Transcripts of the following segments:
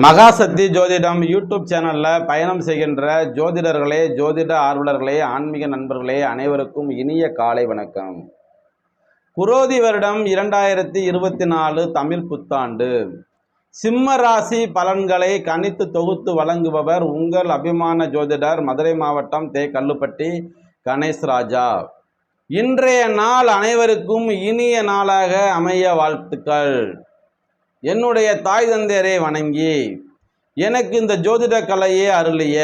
மகாசக்தி ஜோதிடம் யூடியூப் சேனலில் பயணம் செய்கின்ற ஜோதிடர்களே, ஜோதிட ஆர்வலர்களே, ஆன்மீக நண்பர்களே அனைவருக்கும் இனிய காலை வணக்கம். குரோதி வருடம் 2024 தமிழ் புத்தாண்டு. சிம்ம ராசி பலன்களை கணித்து தொகுத்து வழங்குபவர் உங்கள் அபிமான ஜோதிடர், மதுரை மாவட்டம் கல்லுப்பட்டி கணேஷ் ராஜா. இன்றைய நாள் அனைவருக்கும் இனிய நாளாக அமைய வாழ்த்துக்கள். என்னுடைய தாய் தந்தையரை வணங்கி எனக்கு இந்த ஜோதிட கலையை அருளிய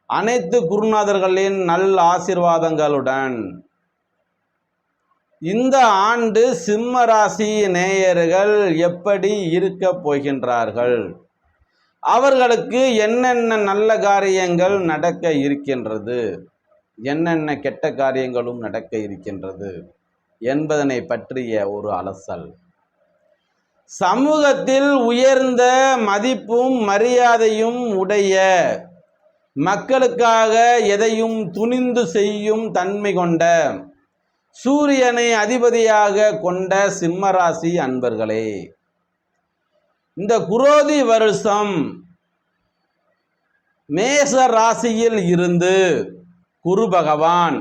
அனைத்து குருநாதர்களின் நல்ல ஆசீர்வாதங்களுடன் இந்த ஆண்டு சிம்ம ராசி நேயர்கள் எப்படி இருக்க போகின்றார்கள், அவர்களுக்கு என்னென்ன நல்ல காரியங்கள் நடக்க இருக்கின்றது, என்னென்ன கெட்ட காரியங்களும் நடக்க இருக்கின்றது என்பதனை பற்றிய ஒரு அலசல். சமூகத்தில் உயர்ந்த மதிப்பும் மரியாதையும் உடைய, மக்களுக்காக எதையும் துணிந்து செய்யும் தன்மை கொண்ட, சூரியனை அதிபதியாக கொண்ட சிம்மராசி அன்பர்களே, இந்த குரோதி வருஷம் மேஷ ராசியில் இருந்து குரு பகவான்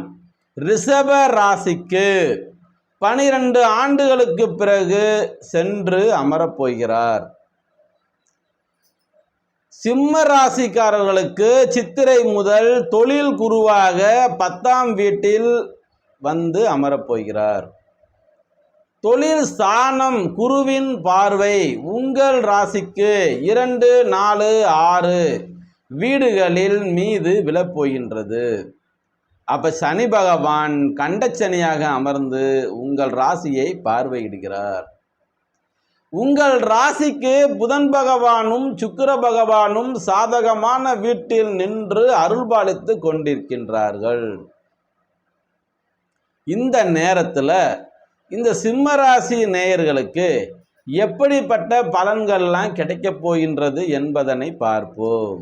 ரிஷப ராசிக்கு 12 ஆண்டுகளுக்கு பிறகு சென்று அமரப்போகிறார். சிம்ம ராசிக்காரர்களுக்கு சித்திரை முதல் தொழில் குருவாக 10ஆம் வீட்டில் வந்து அமரப்போகிறார். தொழில் ஸ்தானம் குருவின் பார்வை உங்கள் ராசிக்கு 2, 4, 6 வீடுகளில் மீது விழப்போகின்றது. அப்ப சனி பகவான் கண்டச்சனியாக அமர்ந்து உங்கள் ராசியை பார்வையிடுகிறார். உங்கள் ராசிக்கு புதன் பகவானும் சுக்கிர பகவானும் சாதகமான வீட்டில் நின்று அருள்பாலித்து கொண்டிருக்கின்றார்கள். இந்த நேரத்தில் இந்த சிம்ம ராசி நேயர்களுக்கு எப்படிப்பட்ட பலன்கள்லாம் கிடைக்கப் போகின்றது என்பதனை பார்ப்போம்.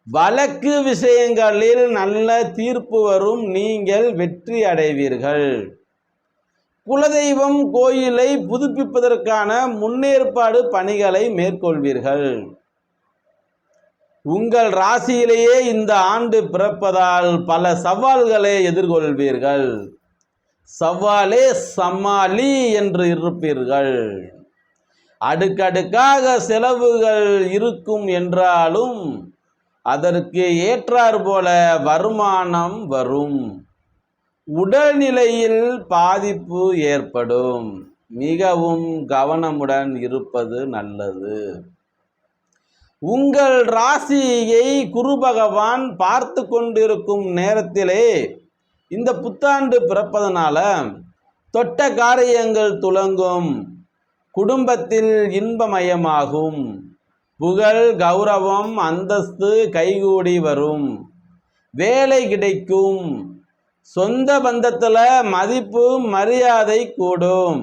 வழக்கு விஷயங்களில் நல்ல தீர்ப்பு வரும், நீங்கள் வெற்றி அடைவீர்கள். குலதெய்வம் கோயிலை புதுப்பிப்பதற்கான முன்னேற்பாடு பணிகளை மேற்கொள்வீர்கள். உங்கள் ராசியிலேயே இந்த ஆண்டு பிறப்பதால் பல சவால்களை எதிர்கொள்வீர்கள். சவாலே சமாளி என்று இருப்பீர்கள். அடுக்கடுக்காக செலவுகள் இருக்கும் என்றாலும் அதற்கு ஏற்றார் போல வருமானம் வரும். உடல்நிலையில் பாதிப்பு ஏற்படும். மிகவும் கவனமுடன் இருப்பது நல்லது. உங்கள் ராசியை குரு பகவான் பார்த்து கொண்டிருக்கும் நேரத்திலே இந்த புத்தாண்டு பிறப்பதனால தொட்ட காரியங்கள் துலங்கும். குடும்பத்தில் இன்பமயமாகும். புகழ், கௌரவம், அந்தஸ்து கைகூடி வரும். வேலை கிடைக்கும். சொந்த பந்தத்தில் மதிப்பு மரியாதை கூடும்.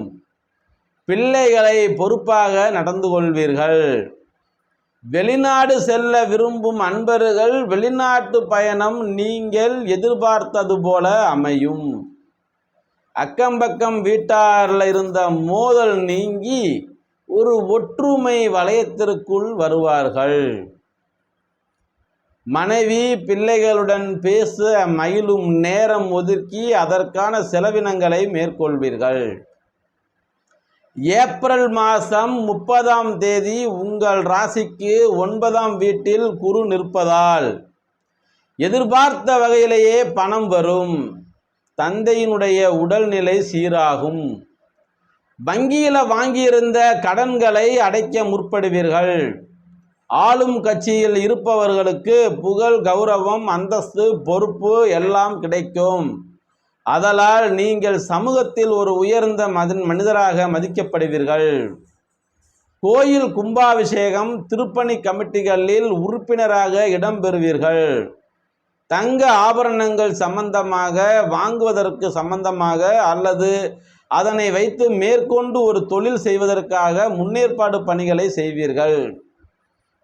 பிள்ளைகளை பொறுப்பாக நடந்து கொள்வீர்கள். வெளிநாடு செல்ல விரும்பும் அன்பர்கள் வெளிநாட்டு பயணம் நீங்கள் எதிர்பார்த்தது போல அமையும். அக்கம்பக்கம் வீட்டாரில் இருந்த மோதல் நீங்கி ஒரு ஒற்றுமை வளையத்திற்குள் வருவார்கள். மனைவி பிள்ளைகளுடன் பேச மகிழும் நேரம் ஒதுக்கி அதற்கான செலவினங்களை மேற்கொள்வீர்கள். ஏப்ரல் மாதம் 30ஆம் தேதி உங்கள் ராசிக்கு 9ஆம் வீட்டில் குரு நிற்பதால் எதிர்பார்த்த வகையிலேயே பணம் வரும். தந்தையினுடைய உடல்நிலை சீராகும். வங்கியில் வாங்கியிருந்த கடன்களை அடைக்க முற்படுவீர்கள். ஆளும் கட்சியில் இருப்பவர்களுக்கு புகழ், கௌரவம், அந்தஸ்து, பொறுப்பு எல்லாம் கிடைக்கும். அதனால் நீங்கள் சமூகத்தில் ஒரு உயர்ந்த மனிதராக மதிக்கப்படுவீர்கள். கோயில் கும்பாபிஷேகம், திருப்பணி கமிட்டிகளில் உறுப்பினராக இடம்பெறுவீர்கள். தங்க ஆபரணங்கள் சம்பந்தமாக வாங்குவதற்கு சம்பந்தமாக அல்லது அதனை வைத்து மேற்கொண்டு ஒரு தொழில் செய்வதற்காக முன்னேற்பாடு பணிகளை செய்வீர்கள்.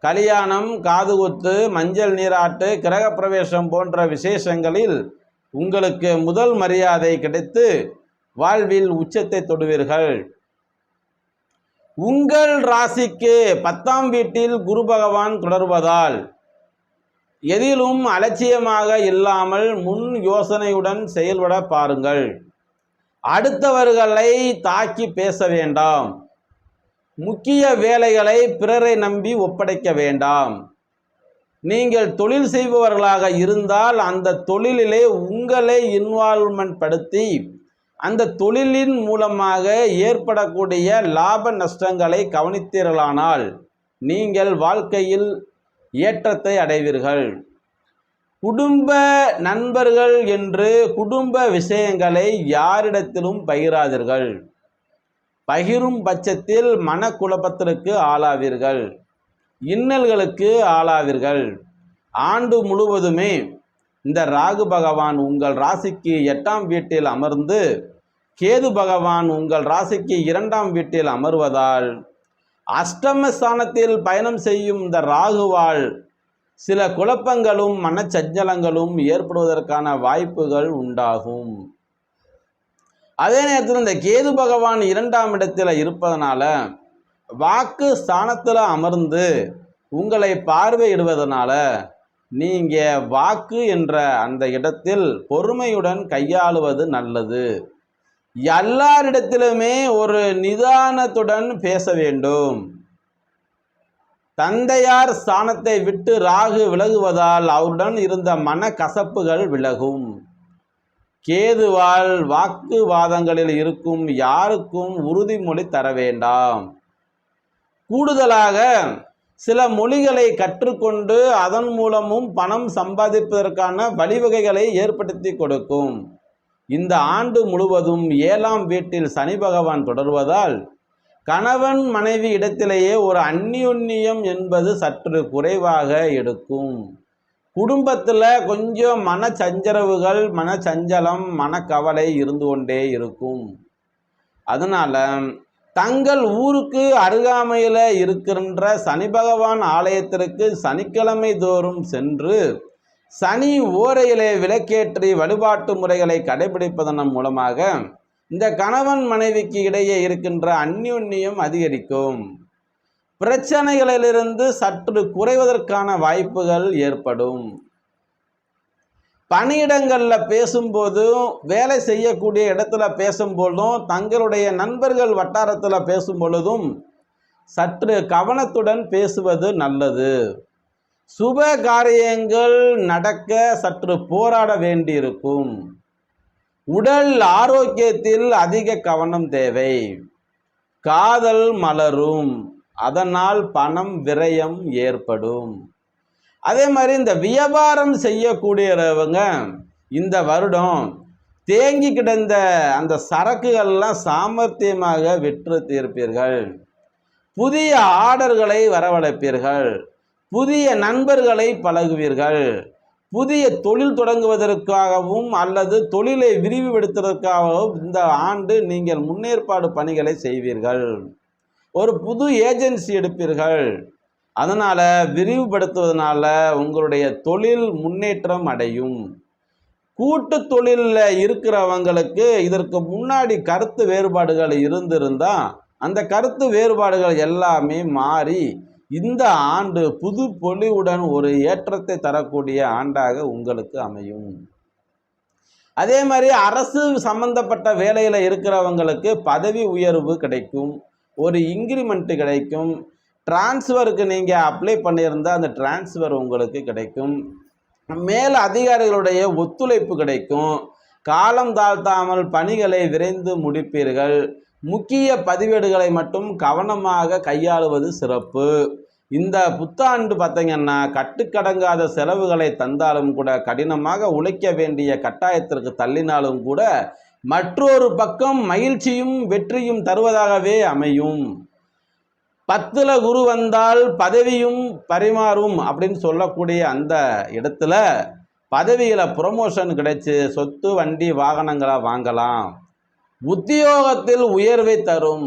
கல்யாணம், காதுகுத்து, மஞ்சள் நீராட்டு, கிரகப்பிரவேசம் போன்ற விசேஷங்களில் உங்களுக்கு முதல் மரியாதை கிடைத்து வாழ்வில் உச்சத்தை தொடுவீர்கள். உங்கள் ராசிக்கு 10ஆம் வீட்டில் குரு பகவான் தொடர்வதால் எதிலும் அலட்சியமாக இல்லாமல் முன் யோசனையுடன் செயல்பட பாருங்கள். அடுத்தவர்களை தாக்கி பேச வேண்டாம். முக்கிய வேலைகளை பிறரை நம்பி ஒப்படைக்க வேண்டாம். நீங்கள் தொழில் செய்பவர்களாக இருந்தால் அந்த தொழிலிலே உங்களை இன்வால்வ்மெண்ட் படுத்தி அந்த தொழிலின் மூலமாக ஏற்படக்கூடிய லாப நஷ்டங்களை கவனித்தீர்களானால் நீங்கள் வாழ்க்கையில் ஏற்றத்தை அடைவீர்கள். குடும்ப நண்பர்கள் என்று குடும்ப விஷயங்களை யாரிடத்திலும் பகிராதீர்கள். பகிரும் பட்சத்தில் மனக்குழப்பத்திற்கு ஆளாவீர்கள், இன்னல்களுக்கு ஆளாவீர்கள். ஆண்டு முழுவதுமே இந்த ராகு பகவான் உங்கள் ராசிக்கு 8ஆம் வீட்டில் அமர்ந்து கேது பகவான் உங்கள் ராசிக்கு 2ஆம் வீட்டில் அமர்வதால் அஷ்டமஸ்தானத்தில் பயணம் செய்யும் இந்த ராகுவால் சில குழப்பங்களும் மனச்சஞ்சலங்களும் ஏற்படுவதற்கான வாய்ப்புகள் உண்டாகும். அதே நேரத்தில் இந்த கேது பகவான் 2ஆம் இடத்தில் இருப்பதனால வாக்கு ஸ்தானத்தில் அமர்ந்து உங்களை பார்வையிடுவதனால நீங்கள் வாக்கு என்ற அந்த இடத்தில் பொறுமையுடன் கையாளுவது நல்லது. எல்லாரிடத்திலுமே ஒரு நிதானத்துடன் பேச வேண்டும். தந்தையார் ஸ்தானத்தை விட்டு ராகு விலகுவதால் அவருடன் இருந்த மனக்கசப்புகள் விலகும். கேதுவால் வாக்குவாதங்களில் இருக்கும் யாருக்கும் உறுதிமொழி தர வேண்டாம். கூடுதலாக சில மொழிகளை கற்றுக்கொண்டு அதன் மூலமும் பணம் சம்பாதிப்பதற்கான வழிவகைகளை ஏற்படுத்தி கொடுக்கும். இந்த ஆண்டு முழுவதும் 7ஆம் வீட்டில் சனி பகவான் தொடர்வதால் கணவன் மனைவி இடத்திலேயே ஒரு அந்யோன்யம் என்பது சற்று குறைவாக எடுக்கும். குடும்பத்தில் கொஞ்சம் மனச்சஞ்சலவுகள், மனச்சஞ்சலம், மனக்கவலை இருந்து கொண்டே இருக்கும். அதனால தங்கள் ஊருக்கு அருகாமையில் இருக்கின்ற சனி பகவான் ஆலயத்திற்கு சனிக்கிழமை தோறும் சென்று சனி ஓரையிலே விளக்கேற்றி வழிபாட்டு முறைகளை கடைபிடிப்பதன் மூலமாக இந்த கணவன் மனைவிக்கு இடையே இருக்கின்ற அந்யோன்யம் அதிகரிக்கும். பிரச்சனைகளிலிருந்து சற்று குறைவதற்கான வாய்ப்புகள் ஏற்படும். பணியிடங்களில் பேசும்போதும் வேலை செய்யக்கூடிய இடத்துல பேசும்போதும் தங்களுடைய நண்பர்கள் வட்டாரத்தில் பேசும் பொழுதும் சற்று கவனத்துடன் பேசுவது நல்லது. சுப காரியங்கள் நடக்க சற்று போராட வேண்டியிருக்கும். உடல் ஆரோக்கியத்தில் அதிக கவனம் தேவை. காதல் மலரும், அதனால் பணம் விரயம் ஏற்படும். அதே மாதிரி இந்த வியாபாரம் செய்யக்கூடியவங்க இந்த வருடம் தேங்கி கிடந்த அந்த சரக்குகள்லாம் சாமர்த்தியமாக விற்று தீர்ப்பீர்கள். புதிய ஆர்டர்களை வரவழைப்பீர்கள். புதிய நண்பர்களை பழகுவீர்கள். புதிய தொழில் தொடங்குவதற்காகவும் அல்லது தொழிலை விரிவுபடுத்துவதற்காகவும் இந்த ஆண்டு நீங்கள் முன்னேற்பாடு பணிகளை செய்வீர்கள். ஒரு புது ஏஜென்சி எடுப்பீர்கள். அதனால் விரிவுபடுத்துவதனால உங்களுடைய தொழில் முன்னேற்றம் அடையும். கூட்டு தொழிலில் இருக்கிறவங்களுக்கு இதற்கு முன்னாடி கருத்து வேறுபாடுகள் இருந்திருந்தால் அந்த கருத்து வேறுபாடுகள் எல்லாமே மாறி இந்த ஆண்டு புது பொலிவுடன் ஒரு ஏற்றத்தை தரக்கூடிய ஆண்டாக உங்களுக்கு அமையும். அதே மாதிரி அரசு சம்பந்தப்பட்ட வேலையில் இருக்கிறவங்களுக்கு பதவி உயர்வு கிடைக்கும், ஒரு இன்க்ரிமெண்ட் கிடைக்கும். டிரான்ஸ்ஃபருக்கு நீங்கள் அப்ளை பண்ணியிருந்தால் அந்த டிரான்ஸ்ஃபர் உங்களுக்கு கிடைக்கும். மேல் அதிகாரிகளுடைய ஒத்துழைப்பு கிடைக்கும். காலம் தாழ்த்தாமல் பணிகளை விரைந்து முடிப்பீர்கள். முக்கிய பதிவேடுகளை மட்டும் கவனமாக கையாளுவது சிறப்பு. இந்த புத்தாண்டு பார்த்தீங்கன்னா கட்டுக்கடங்காத செலவுகளை தந்தாலும் கூட, கடினமாக உழைக்க வேண்டிய கட்டாயத்திற்கு தள்ளினாலும் கூட மற்றொரு பக்கம் மகிழ்ச்சியும் வெற்றியும் தருவதாகவே அமையும். 10ல் குரு வந்தால் பதவியும் பரிமாறும் அப்படின்னு சொல்லக்கூடிய அந்த இடத்துல பதவியில் ப்ரொமோஷன் கிடைச்சி சொத்து வண்டி வாகனங்களை வாங்கலாம். உத்தியோகத்தில் உயர்வை தரும்.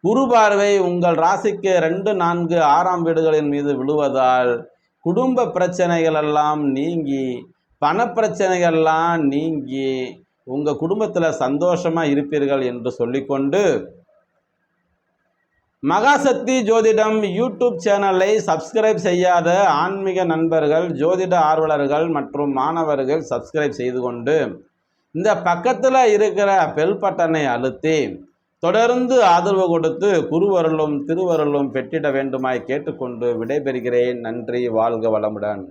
குரு பார்வை உங்கள் ராசிக்கு 2, 4, 6ஆம் வீடுகளின் மீது விழுவதால் குடும்ப பிரச்சனைகள் எல்லாம் நீங்கி, பணப்பிரச்சனைகள்லாம் நீங்கி உங்கள் குடும்பத்தில் சந்தோஷமாக இருப்பீர்கள் என்று சொல்லிக்கொண்டு மகாசக்தி ஜோதிடம் யூடியூப் சேனலை சப்ஸ்கிரைப் செய்யாத ஆன்மீக நண்பர்கள், ஜோதிட ஆர்வலர்கள் மற்றும் மாணவர்கள் சப்ஸ்கிரைப் செய்து கொண்டு இந்த பக்கத்தில் இருக்கிற பெல் பட்டனை அழுத்தி தொடர்ந்து ஆதரவு கொடுத்து குருவருளும் திருவருளும் பெற்றிட வேண்டுமாய் கேட்டுக்கொண்டு விடைபெறுகிறேன். நன்றி. வாழ்க வளமுடன்.